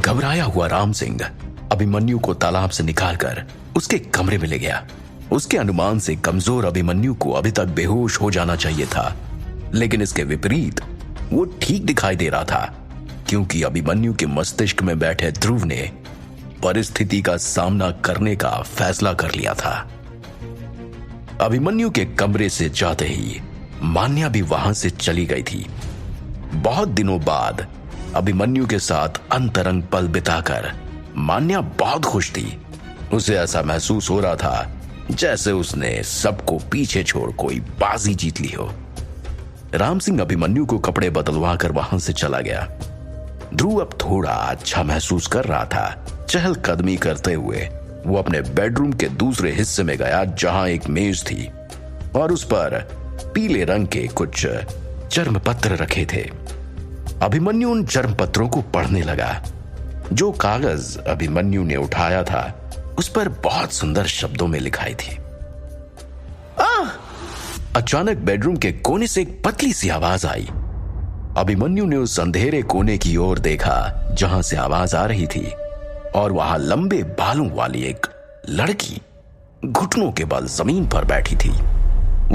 घबराया हुआ राम सिंह अभिमन्यु को तालाब से निकालकर उसके कमरे में ले गया। उसके अनुमान से कमजोर अभिमन्यु को अभी तक बेहोश हो जाना चाहिए था, लेकिन इसके विपरीत वो ठीक दिखाई दे रहा था, क्योंकि अभिमन्यु के मस्तिष्क में बैठे ध्रुव ने परिस्थिति का सामना करने का फैसला कर लिया था। अभिमन्यु के कमरे से जाते ही मान्या भी वहां से चली गई थी। बहुत दिनों बाद अभिमन्यु के साथ अंतरंग पल बिताकर मान्या बहुत खुश थी। उसे ऐसा महसूस हो रहा था जैसे उसने सबको पीछे छोड़ कोई बाजी जीत ली हो। राम सिंह अभिमन्यु को कपड़े बदलवा कर वहां से चला गया। ध्रुव अब थोड़ा अच्छा महसूस कर रहा था। चहलकदमी करते हुए वो अपने बेडरूम के दूसरे हिस्से में गया, जहां एक मेज थी और उस पर पीले रंग के कुछ चर्म पत्र रखे थे। अभिमन्यु उन चर्म पत्रों को पढ़ने लगा। जो कागज अभिमन्यु ने उठाया था उस पर बहुत सुंदर शब्दों में लिखाई थी। अचानक बेडरूम के कोने से एक पतली सी आवाज आई। अभिमन्यु ने उस अंधेरे कोने की ओर देखा जहां से आवाज आ रही थी, और वहां लंबे बालों वाली एक लड़की घुटनों के बल जमीन पर बैठी थी।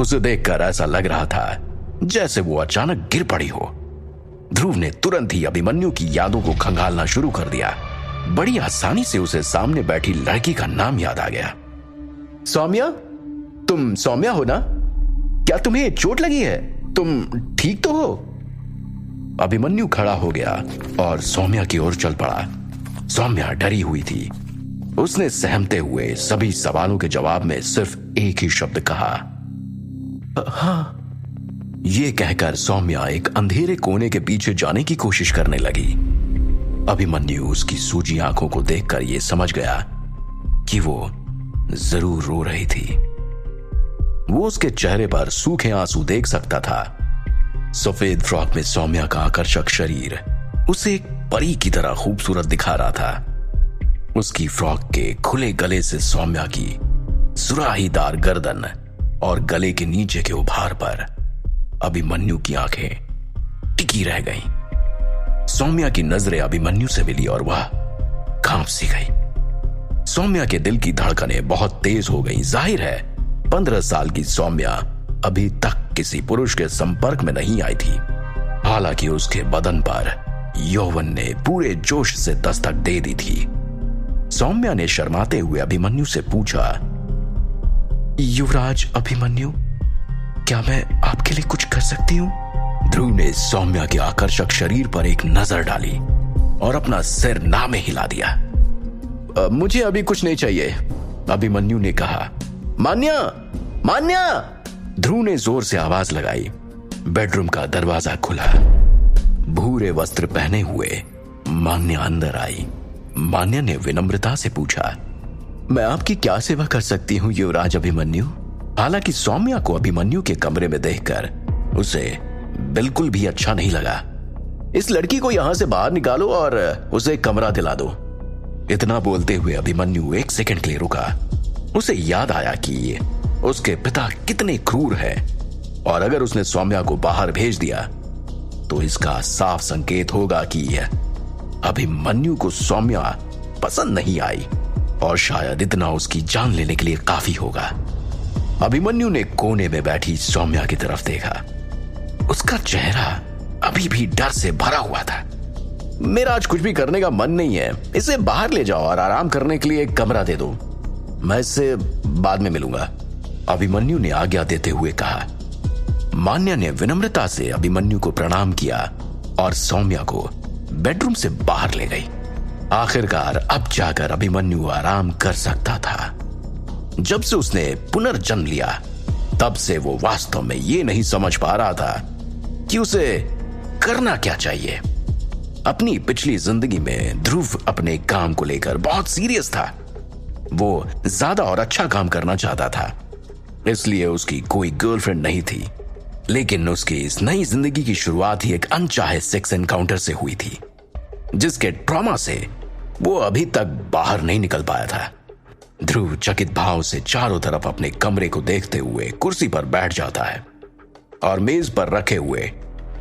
उसे देखकर ऐसा लग रहा था जैसे वो अचानक गिर पड़ी हो। ध्रुव ने तुरंत ही अभिमन्यु की यादों को खंगालना शुरू कर दिया। बड़ी आसानी से उसे सामने बैठी लड़की का नाम याद आ गया। सौम्या, तुम सौम्या हो ना? क्या तुम्हें चोट लगी है? तुम ठीक तो हो? अभिमन्यु खड़ा हो गया और सौम्या की ओर चल पड़ा। सौम्या डरी हुई थी। उसने सहमते हुए सभी सवालों के जवाब में सिर्फ एक ही शब्द कहा, हाँ। ये कहकर सौम्या एक अंधेरे कोने के पीछे जाने की कोशिश करने लगी। अभिमन्यु उसकी सूजी आंखों को देखकर यह समझ गया कि वो जरूर रो रही थी। वो उसके चेहरे पर सूखे आंसू देख सकता था। सफेद फ्रॉक में सौम्या का आकर्षक शरीर उसे एक परी की तरह खूबसूरत दिखा रहा था। उसकी फ्रॉक के खुले गले से सौम्या की सुराहीदार गर्दन और गले के नीचे के उभार पर अभिमन्यु की आंखें टिकी रह गईं। सौम्या की नजरें अभिमन्यु से मिली और वह कांप सी गई। सौम्या के दिल की धड़कनें बहुत तेज हो गईं। जाहिर है 15 साल की सौम्या अभी तक किसी पुरुष के संपर्क में नहीं आई थी। हालांकि उसके बदन पर यौवन ने पूरे जोश से दस्तक दे दी थी। सौम्या ने शर्माते हुए अभिमन्यु से पूछा, युवराज अभिमन्यु, क्या मैं आपके लिए कुछ कर सकती हूं? ध्रुव ने सौम्या के आकर्षक शरीर पर एक नजर डाली और अपना सिर ना में हिला दिया। मुझे अभी कुछ नहीं चाहिए, अभिमन्यु ने कहा। मान्या, मान्या! ध्रुव ने जोर से आवाज लगाई। बेडरूम का दरवाजा खुला। भूरे वस्त्र पहने हुए मान्या अंदर आई। मान्या ने विनम्रता से पूछा, मैं आपकी क्या सेवा कर सकती हूँ युवराज अभिमन्यु? हालांकि सौम्या को अभिमन्यु के कमरे में देखकर उसे बिल्कुल भी अच्छा नहीं लगा। इस लड़की को यहां से बाहर निकालो और उसे कमरा दिला दो। इतना बोलते हुए अभिमन्यु एक सेकंड के लिए रुका। उसे याद आया कि उसके पिता कितने क्रूर हैं, और अगर उसने सौम्या को बाहर भेज दिया तो इसका साफ संकेत होगा कि अभिमन्यु को सौम्या पसंद नहीं आई, और शायद इतना उसकी जान लेने के लिए काफी होगा। अभिमन्यु ने कोने में बैठी सौम्या की तरफ देखा। उसका चेहरा अभी भी डर से भरा हुआ था। मेरा आज कुछ भी करने का मन नहीं है, इसे बाहर ले जाओ और आराम करने के लिए एक कमरा दे दो। मैं इससे बाद में मिलूंगा, अभिमन्यु ने आज्ञा देते हुए कहा। मान्या ने विनम्रता से अभिमन्यु को प्रणाम किया और सौम्या को बेडरूम से बाहर ले गई। आखिरकार अब जाकर अभिमन्यु आराम कर सकता था। जब से उसने पुनर्जन्म लिया तब से वो वास्तव में ये नहीं समझ पा रहा था कि उसे करना क्या चाहिए। अपनी पिछली जिंदगी में ध्रुव अपने काम को लेकर बहुत सीरियस था। वो ज्यादा और अच्छा काम करना चाहता था, इसलिए उसकी कोई गर्लफ्रेंड नहीं थी। लेकिन उसकी इस नई जिंदगी की शुरुआत ही एक अनचाहे सेक्स एनकाउंटर से हुई थी, जिसके ट्रॉमा से वो अभी तक बाहर नहीं निकल पाया था। ध्रुव चकित भाव से चारों तरफ अपने कमरे को देखते हुए कुर्सी पर बैठ जाता है और मेज पर रखे हुए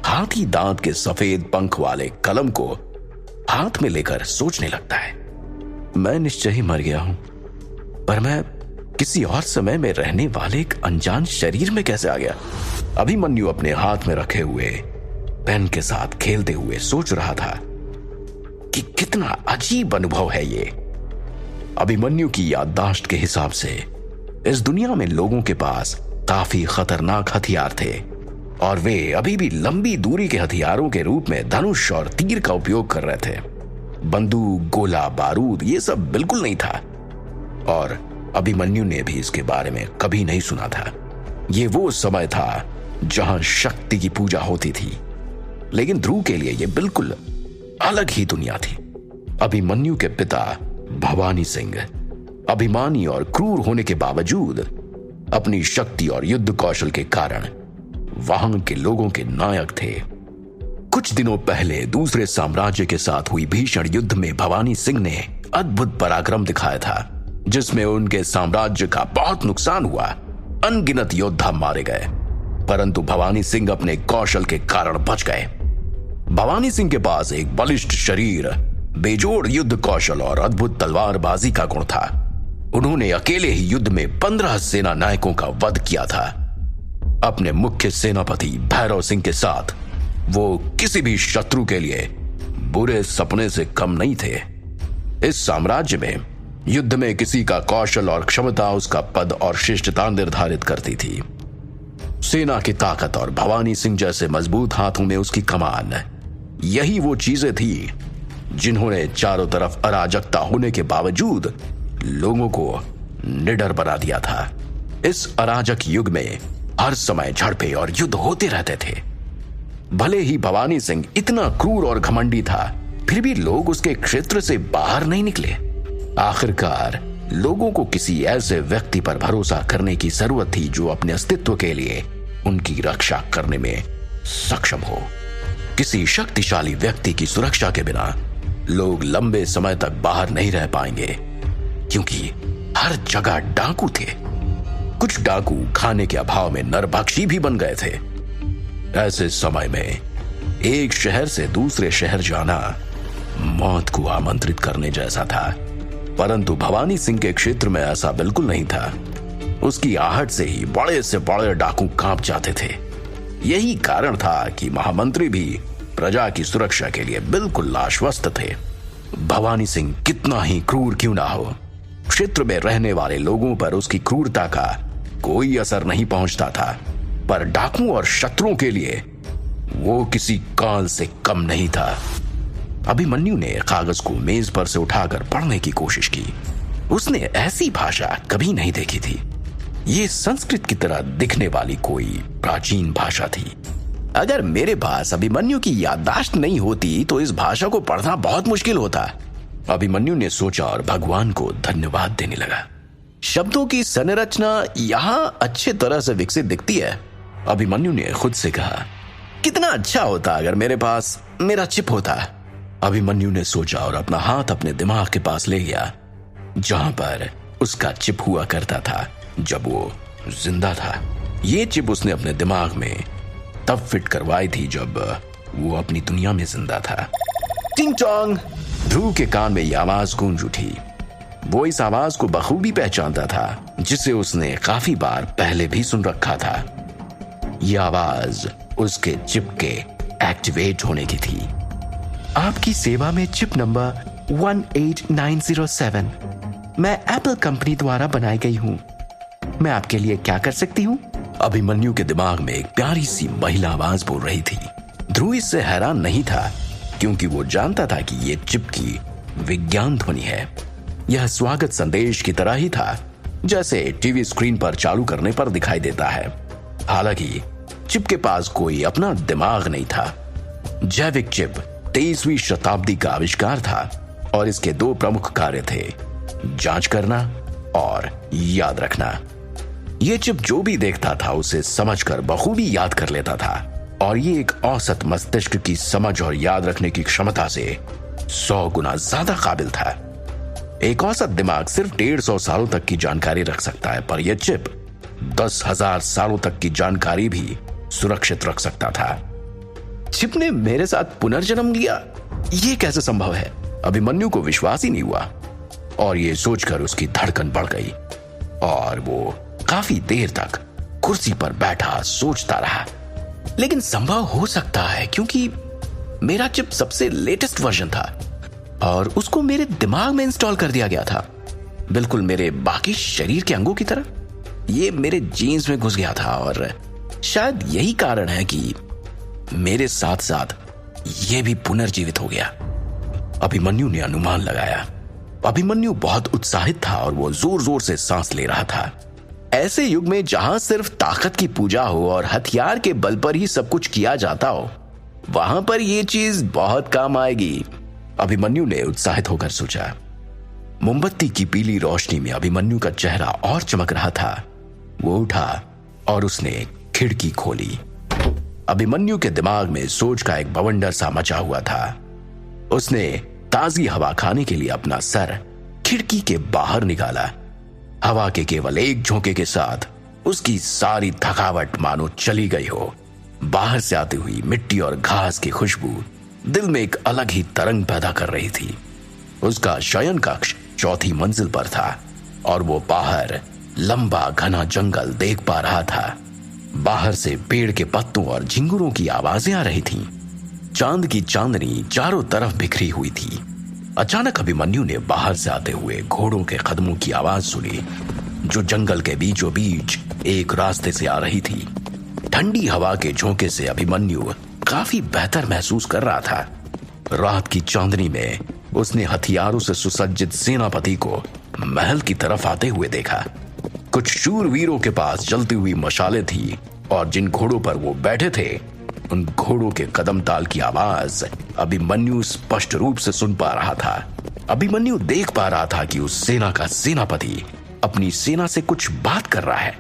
हाथी दांत के सफेद पंख वाले कलम को हाथ में लेकर सोचने लगता है, मैं निश्चय ही मर गया हूं, पर मैं किसी और समय में रहने वाले एक अनजान शरीर में कैसे आ गया। अभिमन्यु अपने हाथ में रखे हुए पेन के साथ खेलते हुए सोच रहा था कि कितना अजीब अनुभव है ये। अभिमन्यु की याददाश्त के हिसाब से इस दुनिया में लोगों के पास काफी खतरनाक हथियार थे और वे अभी भी लंबी दूरी के हथियारों के रूप में धनुष और तीर का उपयोग कर रहे थे। बंदूक, गोला, बारूद ये सब बिल्कुल नहीं था और अभिमन्यु ने भी इसके बारे में कभी नहीं सुना था। ये वो समय था जहां शक्ति की पूजा होती थी, लेकिन ध्रुव के लिए यह बिल्कुल अलग ही दुनिया थी। अभिमन्यु के पिता भवानी सिंह अभिमानी और क्रूर होने के बावजूद अपनी शक्ति और युद्ध कौशल के कारण वहां के लोगों के नायक थे। कुछ दिनों पहले दूसरे साम्राज्य के साथ हुई भीषण युद्ध में भवानी सिंह ने अद्भुत पराक्रम दिखाया था, जिसमें उनके साम्राज्य का बहुत नुकसान हुआ। अनगिनत योद्धा मारे गए, परंतु भवानी सिंह अपने कौशल के कारण बच गए। भवानी सिंह के पास एक बलिष्ठ शरीर, बेजोड़ युद्ध कौशल और अद्भुत तलवारबाजी का गुण था। उन्होंने अकेले ही युद्ध में 15 सेना नायकों का वध किया था। अपने मुख्य सेनापति भैरव सिंह के साथ वो किसी भी शत्रु के लिए बुरे सपने से कम नहीं थे। इस साम्राज्य में युद्ध में किसी का कौशल और क्षमता उसका पद और शिष्टता निर्धारित करती थी। सेना की ताकत और भवानी सिंह जैसे मजबूत हाथों में उसकी कमान, यही वो चीजें थी जिन्होंने चारों तरफ अराजकता होने के बावजूद लोगों को निडर बना दिया था। इस अराजक युग में हर समय झड़पें और युद्ध होते रहते थे। भले ही भवानी सिंह इतना क्रूर और घमंडी था, फिर भी लोग उसके क्षेत्र से बाहर नहीं निकले। आखिरकार लोगों को किसी ऐसे व्यक्ति पर भरोसा करने की जरूरत थी जो अपने अस्तित्व के लिए उनकी रक्षा करने में सक्षम हो। किसी शक्तिशाली व्यक्ति की सुरक्षा के बिना लोग लंबे समय तक बाहर नहीं रह पाएंगे, क्योंकि हर जगह डाकू थे। कुछ डाकू खाने के अभाव में नरभक्षी भी बन गए थे। ऐसे समय में एक शहर से दूसरे शहर जाना मौत को आमंत्रित करने जैसा था, परंतु भवानी सिंह के क्षेत्र में ऐसा बिल्कुल नहीं था। उसकी आहट से ही बड़े से बड़े डाकू कांप जाते थे। यही कारण था कि महामंत्री भी प्रजा की सुरक्षा के लिए बिल्कुल आश्वस्त थे। भवानी सिंह कितना ही क्रूर क्यों ना हो, क्षेत्र में रहने वाले लोगों पर उसकी क्रूरता का कोई असर नहीं पहुंचता था, पर डाकुओं और शत्रुओं के लिए वो किसी काल से कम नहीं था। अभिमन्यु ने कागज को मेज पर से उठाकर पढ़ने की कोशिश की। उसने ऐसी भाषा कभी नहीं देखी थी। ये संस्कृत की तरह दिखने वाली कोई प्राचीन भाषा थी। अगर मेरे पास अभिमन्यु की याददाश्त नहीं होती तो इस भाषा को पढ़ना बहुत मुश्किल होता। अभिमन्यु ने सोचा और भगवान को धन्यवाद देने लगा। शब्दों की संरचना यहां अच्छे तरह से विकसित दिखती है। अभिमन्यु ने खुद से कहा, कितना अच्छा होता अगर मेरे पास मेरा चिप होता। अभिमन्यु ने सोचा और अपना हाथ अपने दिमाग के पास ले गया, जहां पर उसका चिप हुआ करता था जब वो जिंदा था। ये चिप उसने अपने दिमाग में तब फिट करवाई थी जब वो अपनी दुनिया में जिंदा था। टिंग टोंग! ध्रुव के कान में यह आवाज गूंज उठी। वो इस आवाज को बखूबी पहचानता था, जिसे उसने काफी बार पहले भी सुन रखा था। यह आवाज उसके चिप के एक्टिवेट होने की थी। आपकी सेवा में चिप नंबर 18907। मैं एप्पल कंपनी द्वारा बनाई गई हूं। मैं आपके लिए क्या कर सकती हूं? अभिमन्यु के दिमाग में एक प्यारी सी महिला आवाज बोल रही थी। ध्रुव इससे हैरान नहीं था, क्योंकि वो जानता था कि ये चिप की विज्ञान ध्वनि है। यह स्वागत संदेश की तरह ही था, जैसे टीवी स्क्रीन पर चालू करने पर दिखाई देता है। हालांकि चिप के पास कोई अपना दिमाग नहीं था। जैविक चिप 23वीं शताब्दी का आविष्कार था और इसके दो प्रमुख कार्य थे, जांच करना और याद रखना। यह चिप जो भी देखता था उसे समझकर बखूबी याद कर लेता था, और ये एक औसत मस्तिष्क की समझ और याद रखने की क्षमता से 100 गुना ज्यादा काबिल था। एक औसत दिमाग सिर्फ 150 सालों तक की जानकारी रख सकता है, पर यह चिप 10,000 सालों तक की जानकारी भी सुरक्षित रख सकता था। चिप ने मेरे साथ पुनर्जन्म लिया? ये कैसे संभव है? अभिमन्यु को विश्वास ही नहीं हुआ और ये सोचकर उसकी धड़कन बढ़ गई और वो काफी देर तक कुर्सी पर बैठा सोचता रहा। लेकिन संभव हो सकता है क्योंकि मेरा चिप सबसे लेटेस्ट वर्जन था और उसको मेरे दिमाग में इंस्टॉल कर दिया गया था, बिल्कुल मेरे बाकी शरीर के अंगों की तरह। ये मेरे जीन्स में घुस गया था और शायद यही कारण है कि मेरे साथ साथ ये भी पुनर्जीवित हो गया। अभिमन्यु ने अनुमान लगाया। अभिमन्यु बहुत उत्साहित था और वो जोर जोर से सांस ले रहा था। ऐसे युग में जहां सिर्फ ताकत की पूजा हो और हथियार के बल पर ही सब कुछ किया जाता हो, वहां पर यह चीज बहुत काम आएगी, अभिमन्यु ने उत्साहित होकर सोचा। मोमबत्ती की पीली रोशनी में अभिमन्यु का चेहरा और चमक रहा था। वो उठा और उसने खिड़की खोली। अभिमन्यु के दिमाग में सोच का एक बवंडर सा मचा हुआ था। उसने ताजी हवा खाने के लिए अपना सर खिड़की के बाहर निकाला। हवा के केवल एक झोंके के साथ उसकी सारी थकावट मानो चली गई हो। बाहर से आती हुई मिट्टी और घास की खुशबू दिल में एक अलग ही तरंग पैदा कर रही थी। उसका शयन कक्ष चौथी मंजिल पर था और वो बाहर लंबा घना जंगल देख पा रहा था। बाहर से पेड़ के पत्तों और झिंगुरों की आवाजें आ रही थीं। चांद की चांदनी चारों तरफ बिखरी हुई थी। अचानक अभिमन्यु ने बाहर से आते हुए घोड़ों के कदमों की आवाज सुनी, जो जंगल के बीचों बीच एक रास्ते से आ रही थी। ठंडी हवा के झोंके से अभिमन्यु काफी बेहतर महसूस कर रहा था। रात की चांदनी में उसने हथियारों से सुसज्जित सेनापति को महल की तरफ आते हुए देखा। कुछ शूरवीरों के पास जलती हुई मशालें थी और जिन घोड़ों पर वो बैठे थे, उन घोड़ों के कदम ताल की आवाज अभिमन्यु स्पष्ट रूप से सुन पा रहा था। अभिमन्यु देख पा रहा था कि उस सेना का सेनापति अपनी सेना से कुछ बात कर रहा है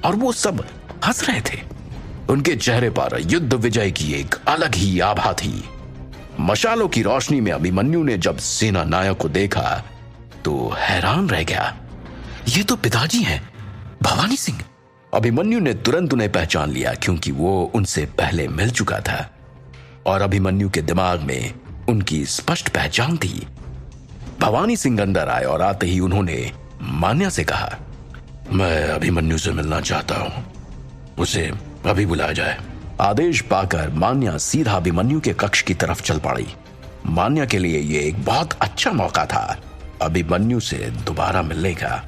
और वो सब हंस रहे थे। उनके चेहरे पर युद्ध विजय की एक अलग ही आभा थी। मशालों की रोशनी में अभिमन्यु ने जब सेना नायक को देखा तो हैरान रह गया। ये तो पिताजी हैं, भवानी सिंह। अभिमन्यु ने तुरंत उन्हें पहचान लिया क्योंकि वो उनसे पहले मिल चुका था और अभिमन्यु के दिमाग में उनकी स्पष्ट पहचान थी। भवानी सिंह अंदर आए और आते ही उन्होंने मान्या से कहा, मैं अभिमन्यु से मिलना चाहता हूं, उसे अभी बुलाया जाए। आदेश पाकर मान्या सीधा अभिमन्यु के कक्ष की तरफ चल पड़ी। मान्या के लिए यह एक बहुत अच्छा मौका था अभिमन्यु से दोबारा मिलने का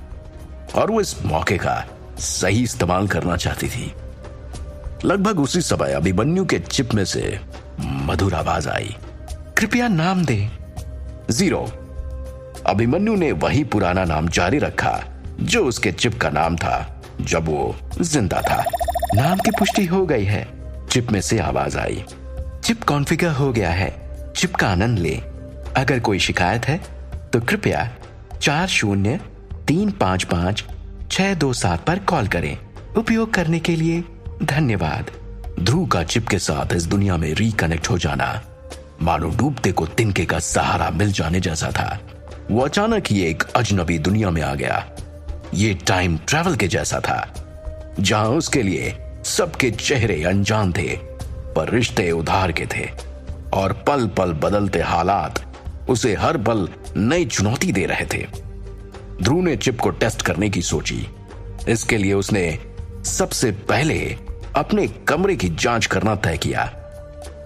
और वो इस मौके का सही इस्तेमाल करना चाहती थी। लगभग उसी समय अभिमन्यु के चिप में से मधुर आवाज आई, कृपया नाम दे। 0। अभिमन्यु ने वही पुराना नाम जारी रखा जो उसके चिप का नाम था जब वो जिंदा था। नाम की पुष्टि हो गई है, चिप में से आवाज आई। चिप कॉन्फ़िगर हो गया है, चिप का आनंद ले। अगर कोई शिकायत है तो कृपया 40355627 पर कॉल करें। उपयोग करने के लिए धन्यवाद। ध्रुव का चिप के साथ इस दुनिया में रिकनेक्ट हो जाना मानो डूबते को तिनके का सहारा मिल जाने जैसा था। वो अचानक ही एक अजनबी दुनिया में आ गया। ये टाइम ट्रैवल के जैसा था जहां उसके लिए सबके चेहरे अनजान थे पर रिश्ते उधार के थे और पल पल बदलते हालात उसे हर पल नई चुनौती दे रहे थे। ध्रुव ने चिप को टेस्ट करने की सोची। इसके लिए उसने सबसे पहले अपने कमरे की जांच करना तय किया।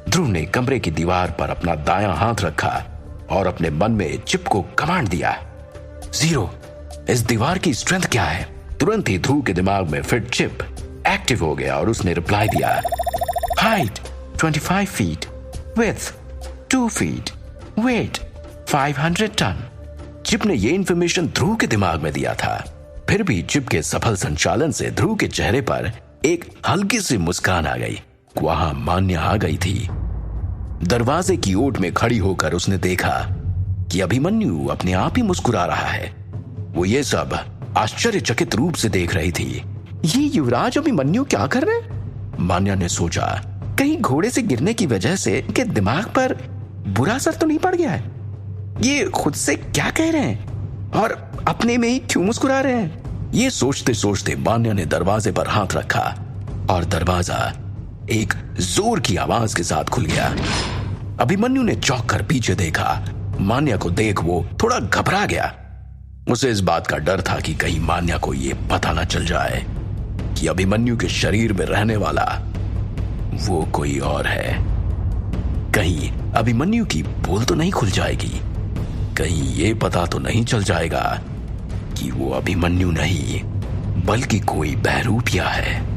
ध्रुव ने कमरे की दीवार पर अपना दायां हाथ रखा और अपने मन में चिप को कमांड दिया, 0। इस दीवार की स्ट्रेंथ क्या है? तुरंत ही ध्रुव के दिमाग में फिट चिप एक्टिव हो गया और उसने रिप्लाई दिया, height 25 feet, width 2 feet, weight 500 ton. Chip ने यह इंफॉर्मेशन ध्रुव के दिमाग में दिया था। फिर भी चिप के सफल संचालन से ध्रुव के चेहरे पर एक हल्की सी मुस्कान आ गई। वहां मान्या आ गई थी। दरवाजे की ओट में खड़ी होकर उसने देखा कि अभिमन्यु अपने आप ही मुस्कुरा रहा है। वो ये सब आश्चर्यचकित रूप से देख रही थी। ये युवराज अभिमन्यु क्या कर रहे हैं? मान्या ने सोचा, कहीं घोड़े से गिरने की वजह से इनके दिमाग पर बुरा असर तो नहीं पड़ गया है? ये खुद से क्या कह रहे हैं और अपने में ही क्यों मुस्कुरा रहे हैं? ये सोचते सोचते मान्या ने दरवाजे पर हाथ रखा और दरवाजा एक जोर की आवाज के साथ खुल गया। अभिमन्यु ने चौंक कर पीछे देखा। मान्या को देख वो थोड़ा घबरा गया। उसे इस बात का डर था कि कहीं मान्या को यह पता ना चल जाए कि अभिमन्यु के शरीर में रहने वाला वो कोई और है। कहीं अभिमन्यु की पोल तो नहीं खुल जाएगी, कहीं ये पता तो नहीं चल जाएगा कि वो अभिमन्यु नहीं बल्कि कोई बहरूपिया है।